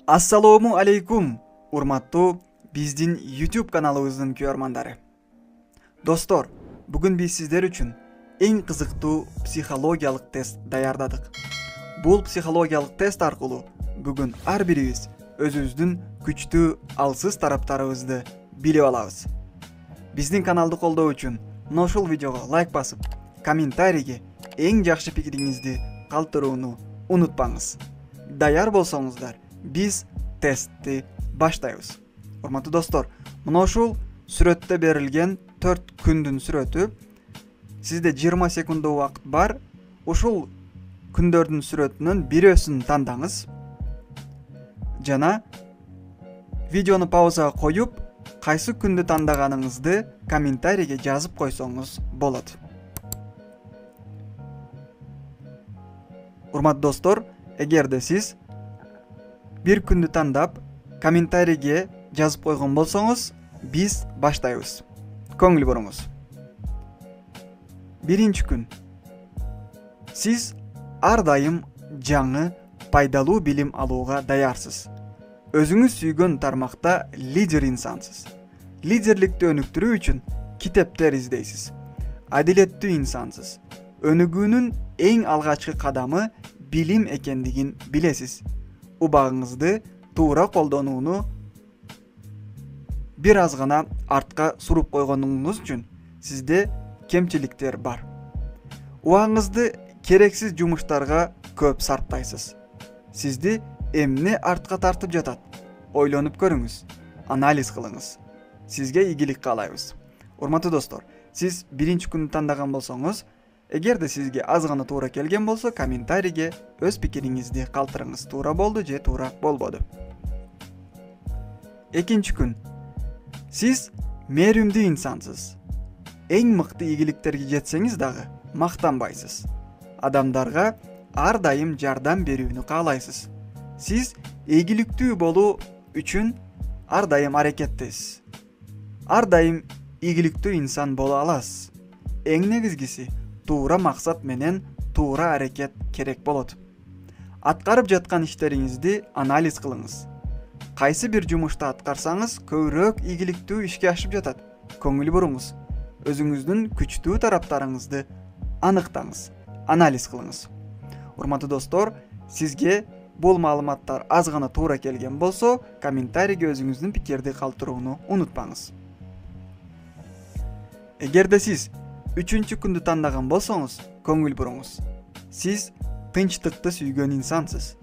Assalomu alaykum, urmаттуу биздин YouTube каналыбыздын көрмандары. Достор, бүгүн биз сиздер үчүн эң кызыктуу психологиялык тест даярдадык. Бул психологиялык тест аркылуу бүгүн ар бирибиз өзүбүздүн күчтүү, алсыз тараптарыбызды билип алабыз. Биздин каналды колдоо үчүн мына ушул видеого лайк басып, комментарийге эң жакшы пикириңизди калтырууну унутпаңыз. Даяр болсоңуздар, биз тестти баштайбыз. Урматтуу достор, мына ушул сүрөттө берилген 4 күндүн сүрөтү. Сизде 20 секунд убакыт бар. Ушул күндөрдүн сүрөтүнөн бирөөсүн тандаңыз. Жана видеону паузага коюп, кайсы күндү тандаганыңызды комментарийге жазып койсоңуз болот. Урматтуу достор, эгерде сиз бир күндү тандап, комментарийге жазып койгон болсоңуз, биз баштайбыз. Көңүл буруңуз. Биринчи күн. Сиз ар дайым жаңы, пайдалуу билим алууга даярсыз. Өзүңүз сүйгөн тармакта лидер инсансыз. Лидерликти өнүктүрүү үчүн китептер издейсиз. Адилеттүү инсансыз. Өнүгүүнүн эң алгачкы кадамы билим экендигин билесиз. Убагыңызды туура колдонууну бир аз гана артка суруп койгонуңуз үчүн сизде кемчиликтер бар. Убагыңызды керексиз жумуштарга көп сарптайсыз. Сизди эмне артка тартып жатат? Ойлонуп көрүңүз, анализ кылыңыз. Сизге ийгилик каалайбыз. Урматтуу достор, сиз биринчи күндү тандаган болсоңуз, эгерде сизге аз гана туура келген болсо, комментарийге өз пикириңизди калтырыңыз. Туура болду же туура болбоду. Экинчи күн. Сиз мээримдүү инсансыз. Эң мыкты ийгиликтерге жетсеңиз дагы мактанбайсыз. Адамдарга ар дайым жардам берүүнү каалайсыз. Сиз ийгиликтүү болуу үчүн ар дайым аракеттесиз. Ар дайым ийгиликтүү инсан боло аласыз. Эң негизгиси, туура максат менен туура аракет керек болот. Аткарып жаткан иштериңизди анализ кылыңыз. Кайсы бир жумушты аткарсаңыз, көбүрөөк ийгиликтүү ишке ашып жатат. Көңүл буруңуз. Өзүңүздүн күчтүү тараптарыңызды аныктаңыз, анализ кылыңыз. Урматтуу достор, сизге бул маалыматтар аз гана туура келген болсо, комментарийге өзүңүздүн пикирди калтырууну унутпаңыз. Эгерде сиз 3-чү күндү тандаган болсоңуз, көңүл буруңуз. Сиз тынчтыкты сүйгөн инсансыз.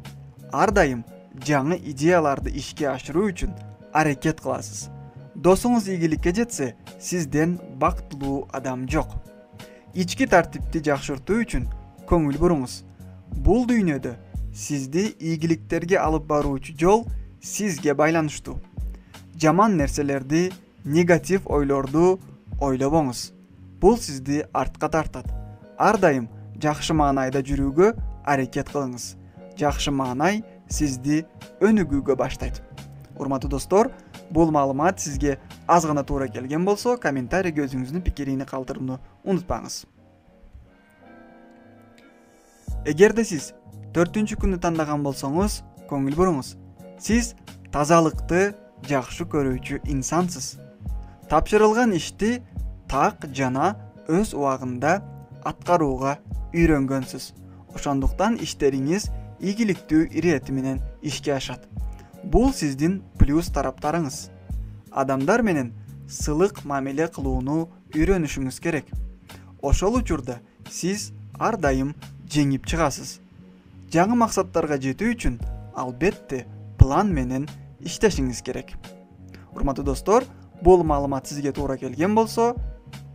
Ар дайым жаңы идеяларды ишке ашыруу үчүн аракет кыласыз. Досуңуз ийгиликке жетсе, сизден бактылуу адам жок. Ички тартипти жакшыртуу үчүн көңүл буруңуз. Бул дүйнөдө сизди ийгиликтерге алып баруучу жол сизге байланыштуу. Жаман нерселерди, негатив ойлорду ойлобоңуз. Бул сизди артка тартат. Ар дайым жакшы маанайда жүрүүгө аракет кылыңыз. Жакшы маанай сизди өнүгүүгө баштайт. Урматтуу достор, бул маалымат сизге аз гана туура келген болсо, комментарийге өзүңүздүн пикириңизди калтырууну унутпаңыз. Эгерде сиз 4-чү күндү тандаган болсоңуз, көңүл буруңуз. Сиз тазалыкты жакшы көрүүчү инсансыз. Тапшырылган ишти так жана өз убагында аткарууга үйрөнгөнсүз. Ошондуктан иштериңиз ийгиликтүү ирети менен ишке ашат. Бул сиздин плюс тараптарыңыз. Адамдар менен сылык мамиле кылууну үйрөнүшүңүз керек. Ошол учурда сиз ар дайым жеңип чыгасыз. Жаңы максаттарга жетүү үчүн албетте план менен иштешиңиз керек. Урматтуу достор, бул маалымат сизге туура келген болсо,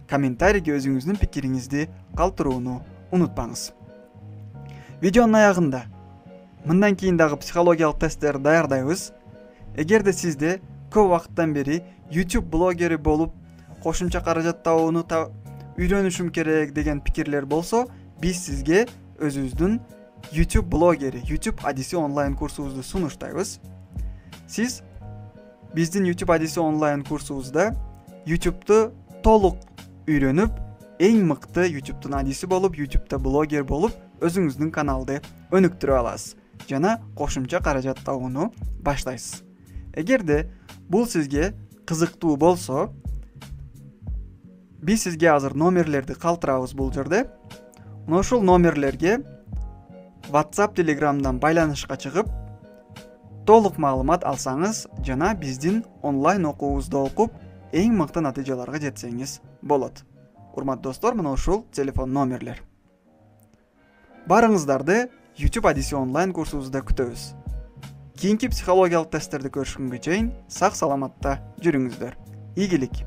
комментарийге өзүңүздүн пикириңизди калтырууну унутпаңыз. Видеонун аягында мындан кийин дагы психологиялык тесттер даярдайбыз. Эгерде сизде көп убакыттан бери YouTube блогери болуп, кошумча каражат табууну үйрөнүшүм керек деген пикирлер болсо, биз сизге өзүбүздүн YouTube блогери, YouTube адиси онлайн курсубузду сунуштайбыз. Сиз биздин YouTube адиси онлайн курсубузда YouTube'ду толук үйрөнүп, эң мыкты YouTube'дун адиси болуп, YouTube'да блогер болуп, өзүңүздүн каналды өнүктүрө аласыз. жана кошумча каражат табууну баштайсыз. Эгерде бул сизге кызыктуу болсо, биз сизге азыр номерлерди калтырабыз бул жерде. Мына ушул номерлерге WhatsApp, Telegram'dan байланышка чыгып, толук маалымат алсаңыз жана биздин онлайн окуубузду окуп, эң мыкты натыйжаларга жетсеңиз болот. Урматтуу достор, мына ушул телефон номерлер. Барыңыздарды YouTube адиси онлайн курсубузда күтөбүз. Кийинки психологиялык тесттерди көрүшкөнгө чейин сак саламатта жүрүңүздөр. Ийгилик.